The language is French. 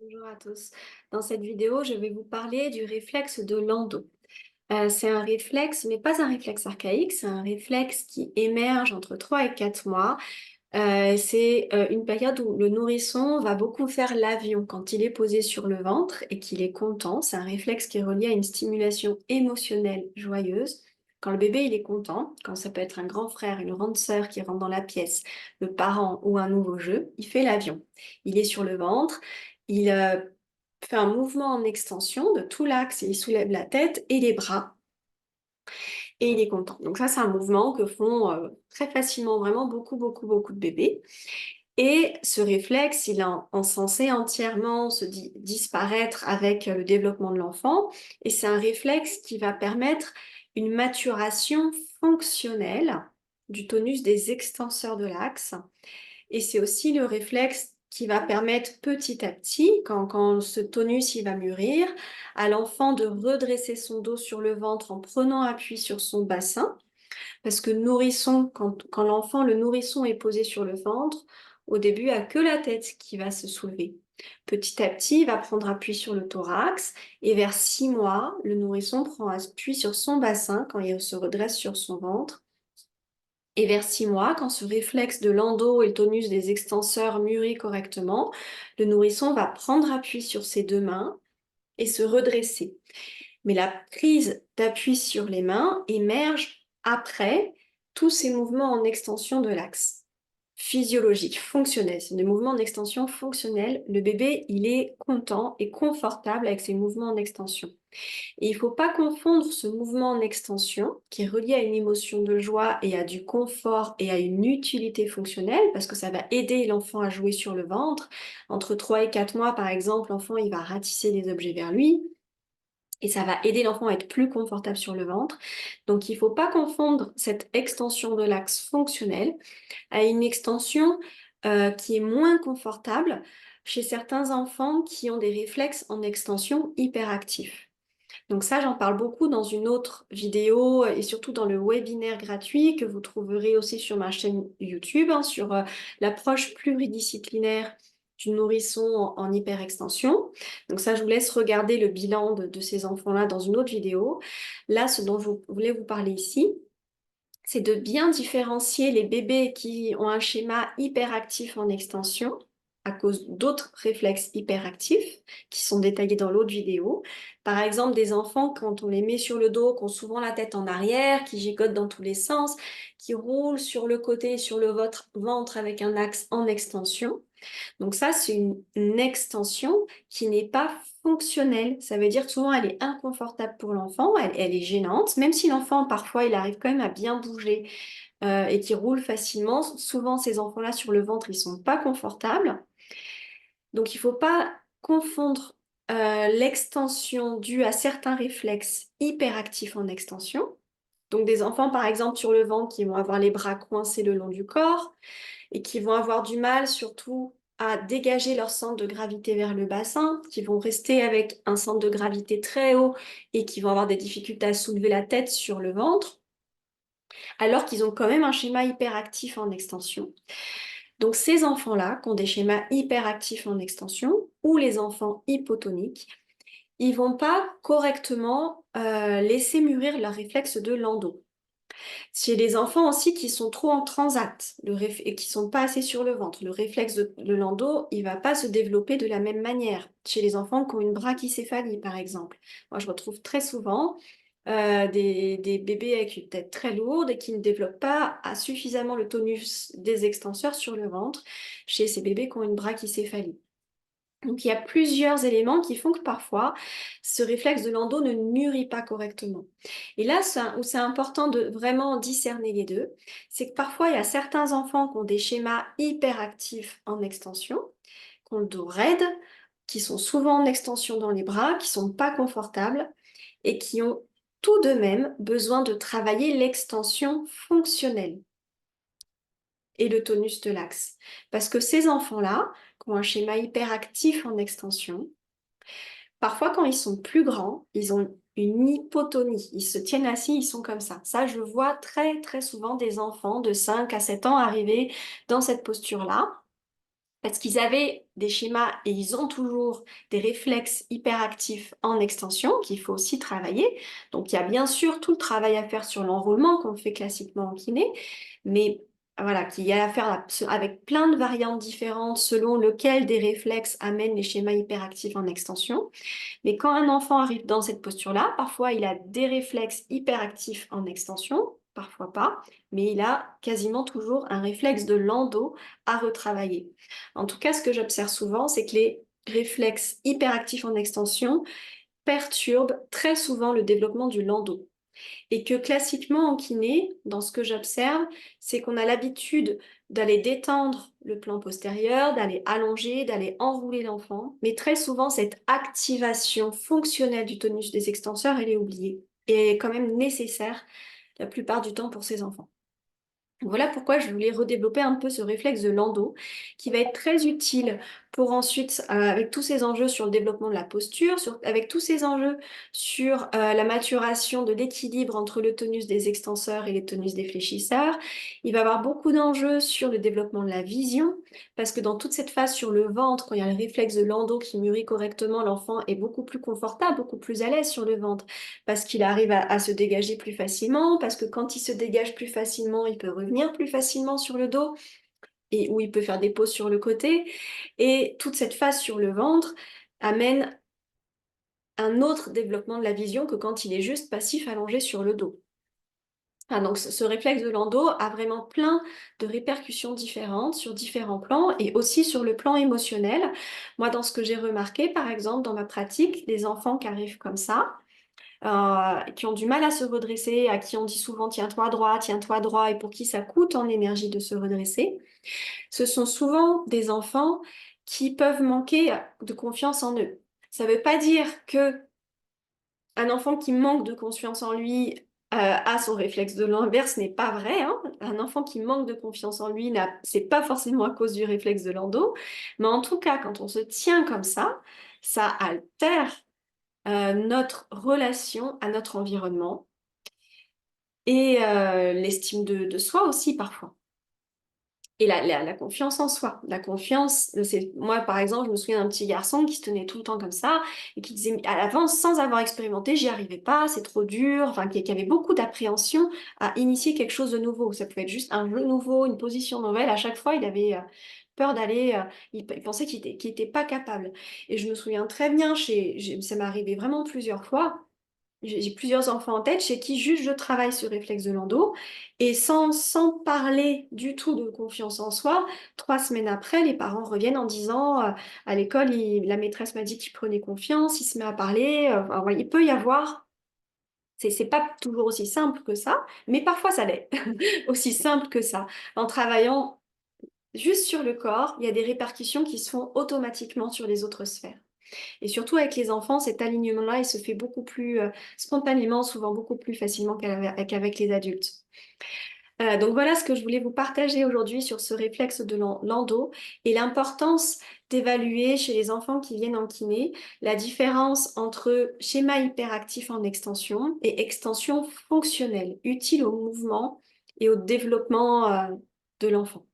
Bonjour à tous. Dans cette vidéo, je vais vous parler du réflexe de Landau. C'est un réflexe, mais pas un réflexe archaïque, c'est un réflexe qui émerge entre 3 et 4 mois. C'est une période où le nourrisson va beaucoup faire l'avion quand il est posé sur le ventre et qu'il est content. C'est un réflexe qui est relié à une stimulation émotionnelle joyeuse. Quand le bébé il est content, quand ça peut être un grand frère, une grande sœur qui rentre dans la pièce, le parent ou un nouveau jeu, il fait l'avion. Il est sur le ventre, il fait un mouvement en extension de tout l'axe, il soulève la tête et les bras et il est content. Donc ça, c'est un mouvement que font très facilement vraiment beaucoup de bébés. Et ce réflexe, il est censé entièrement disparaître avec le développement de l'enfant. Et c'est un réflexe qui va permettre une maturation fonctionnelle du tonus des extenseurs de l'axe. Et c'est aussi le réflexe qui va permettre petit à petit, quand ce tonus il va mûrir, à l'enfant de redresser son dos sur le ventre en prenant appui sur son bassin. Parce que nourrisson, quand l'enfant, le nourrisson est posé sur le ventre, au début, il n'y a que la tête qui va se soulever. Petit à petit, il va prendre appui sur le thorax et vers 6 mois, le nourrisson prend appui sur son bassin quand il se redresse sur son ventre. Et vers 6 mois, quand ce réflexe de l'endo et le tonus des extenseurs mûrit correctement, le nourrisson va prendre appui sur ses deux mains et se redresser. Mais la prise d'appui sur les mains émerge après tous ces mouvements en extension de l'axe physiologique, fonctionnel. C'est des mouvements en extension fonctionnels. Le bébé, il est content et confortable avec ces mouvements en extension. Et il ne faut pas confondre ce mouvement en extension, qui est relié à une émotion de joie et à du confort et à une utilité fonctionnelle, parce que ça va aider l'enfant à jouer sur le ventre. Entre 3 et 4 mois, par exemple, l'enfant, il va ratisser des objets vers lui. Et ça va aider l'enfant à être plus confortable sur le ventre. Donc, il ne faut pas confondre cette extension de l'axe fonctionnel à une extension qui est moins confortable chez certains enfants qui ont des réflexes en extension hyperactifs. Donc ça, j'en parle beaucoup dans une autre vidéo et surtout dans le webinaire gratuit que vous trouverez aussi sur ma chaîne YouTube, hein, sur l'approche pluridisciplinaire du nourrisson en hyperextension. Donc ça, je vous laisse regarder le bilan de ces enfants-là dans une autre vidéo. Là, ce dont je voulais vous parler ici, c'est de bien différencier les bébés qui ont un schéma hyperactif en extension à cause d'autres réflexes hyperactifs qui sont détaillés dans l'autre vidéo. Par exemple, des enfants, quand on les met sur le dos, qui ont souvent la tête en arrière, qui gigotent dans tous les sens, qui roulent sur le côté, sur le ventre avec un axe en extension. Donc ça, c'est une extension qui n'est pas fonctionnelle. Ça veut dire que souvent, elle est inconfortable pour l'enfant, elle est gênante, même si l'enfant, parfois, il arrive quand même à bien bouger et qui roule facilement. Souvent, ces enfants-là, sur le ventre, ils sont pas confortables. Donc, il ne faut pas confondre l'extension due à certains réflexes hyperactifs en extension. Donc, des enfants, par exemple, sur le ventre, qui vont avoir les bras coincés le long du corps, et qui vont avoir du mal surtout à dégager leur centre de gravité vers le bassin, qui vont rester avec un centre de gravité très haut et qui vont avoir des difficultés à soulever la tête sur le ventre, alors qu'ils ont quand même un schéma hyperactif en extension. Donc ces enfants-là, qui ont des schémas hyperactifs en extension, ou les enfants hypotoniques, ils vont pas correctement laisser mûrir leur réflexe de Landau. Chez les enfants aussi qui sont trop en transat et qui sont pas assez sur le ventre, le réflexe de Landau, il va pas se développer de la même manière. Chez les enfants qui ont une brachycéphalie, par exemple. Moi, je retrouve très souvent des bébés avec une tête très lourde et qui ne développent pas suffisamment le tonus des extenseurs sur le ventre chez ces bébés qui ont une brachycéphalie. Donc, il y a plusieurs éléments qui font que parfois, ce réflexe de Landau ne mûrit pas correctement. Et là, où c'est important de vraiment discerner les deux, c'est que parfois, il y a certains enfants qui ont des schémas hyperactifs en extension, qui ont le dos raide, qui sont souvent en extension dans les bras, qui sont pas confortables et qui ont tout de même besoin de travailler l'extension fonctionnelle et le tonus de l'axe. Parce que ces enfants-là, qui ont un schéma hyperactif en extension, parfois quand ils sont plus grands, ils ont une hypotonie. Ils se tiennent assis, ils sont comme ça. Ça, je vois très très souvent des enfants de 5 à 7 ans arriver dans cette posture-là. parce qu'ils avaient des schémas et ils ont toujours des réflexes hyperactifs en extension qu'il faut aussi travailler. Donc il y a bien sûr tout le travail à faire sur l'enroulement qu'on fait classiquement en kiné, mais voilà, qu'il y a à faire avec plein de variantes différentes selon lequel des réflexes amènent les schémas hyperactifs en extension. Mais quand un enfant arrive dans cette posture-là, parfois il a des réflexes hyperactifs en extension, parfois pas, mais il a quasiment toujours un réflexe de l'endo à retravailler. En tout cas, ce que j'observe souvent, c'est que les réflexes hyperactifs en extension perturbent très souvent le développement du lendo. Et que classiquement en kiné, dans ce que j'observe, c'est qu'on a l'habitude d'aller détendre le plan postérieur, d'aller allonger, d'aller enrouler l'enfant. Mais très souvent, cette activation fonctionnelle du tonus des extenseurs, elle est oubliée et est quand même nécessaire la plupart du temps pour ces enfants. Voilà pourquoi je voulais redévelopper un peu ce réflexe de l'endo qui va être très utile pour ensuite, avec tous ces enjeux sur le développement de la posture, avec tous ces enjeux sur la maturation de l'équilibre entre le tonus des extenseurs et les tonus des fléchisseurs. Il va y avoir beaucoup d'enjeux sur le développement de la vision, parce que dans toute cette phase sur le ventre, quand il y a le réflexe de l'endo qui mûrit correctement, l'enfant est beaucoup plus confortable, beaucoup plus à l'aise sur le ventre parce qu'il arrive à se dégager plus facilement, parce que quand il se dégage plus facilement, il peut revenir plus facilement sur le dos, et où il peut faire des pauses sur le côté. Et toute cette phase sur le ventre amène un autre développement de la vision que quand il est juste passif allongé sur le dos. Ah, donc ce réflexe de l'endo a vraiment plein de répercussions différentes sur différents plans et aussi sur le plan émotionnel. Moi, dans ce que j'ai remarqué, par exemple, dans ma pratique, les enfants qui arrivent comme ça, qui ont du mal à se redresser, à qui on dit souvent tiens-toi droit, et pour qui ça coûte en énergie de se redresser, ce sont souvent des enfants qui peuvent manquer de confiance en eux. Ça ne veut pas dire que un enfant qui manque de confiance en lui a son réflexe de l'inverse, n'est pas vrai, hein. Un enfant qui manque de confiance en lui, c'est pas forcément à cause du réflexe de l'endo, mais en tout cas, quand on se tient comme ça altère notre relation à notre environnement et l'estime de soi aussi parfois. Et la confiance en soi. La confiance, moi par exemple, je me souviens d'un petit garçon qui se tenait tout le temps comme ça et qui disait à l'avance, sans avoir expérimenté, j'y arrivais pas, c'est trop dur, enfin qui avait beaucoup d'appréhension à initier quelque chose de nouveau. Ça pouvait être juste un jeu nouveau, une position nouvelle. À chaque fois, il avait peur d'aller, il pensait qu'il était pas capable. Et je me souviens très bien, ça m'est arrivé vraiment plusieurs fois. J'ai plusieurs enfants en tête chez qui juste je travaille ce réflexe de l'endo et sans parler du tout de confiance en soi, 3 semaines après, les parents reviennent en disant à l'école, la maîtresse m'a dit qu'il prenait confiance, il se met à parler. Enfin, voilà, il peut y avoir, c'est pas toujours aussi simple que ça, mais parfois ça l'est, aussi simple que ça. En travaillant juste sur le corps, il y a des répercussions qui se font automatiquement sur les autres sphères. Et surtout avec les enfants, cet alignement-là, il se fait beaucoup plus spontanément, souvent beaucoup plus facilement qu'avec les adultes. Donc voilà ce que je voulais vous partager aujourd'hui sur ce réflexe de l'endo et l'importance d'évaluer chez les enfants qui viennent en kiné la différence entre schéma hyperactif en extension et extension fonctionnelle, utile au mouvement et au développement de l'enfant.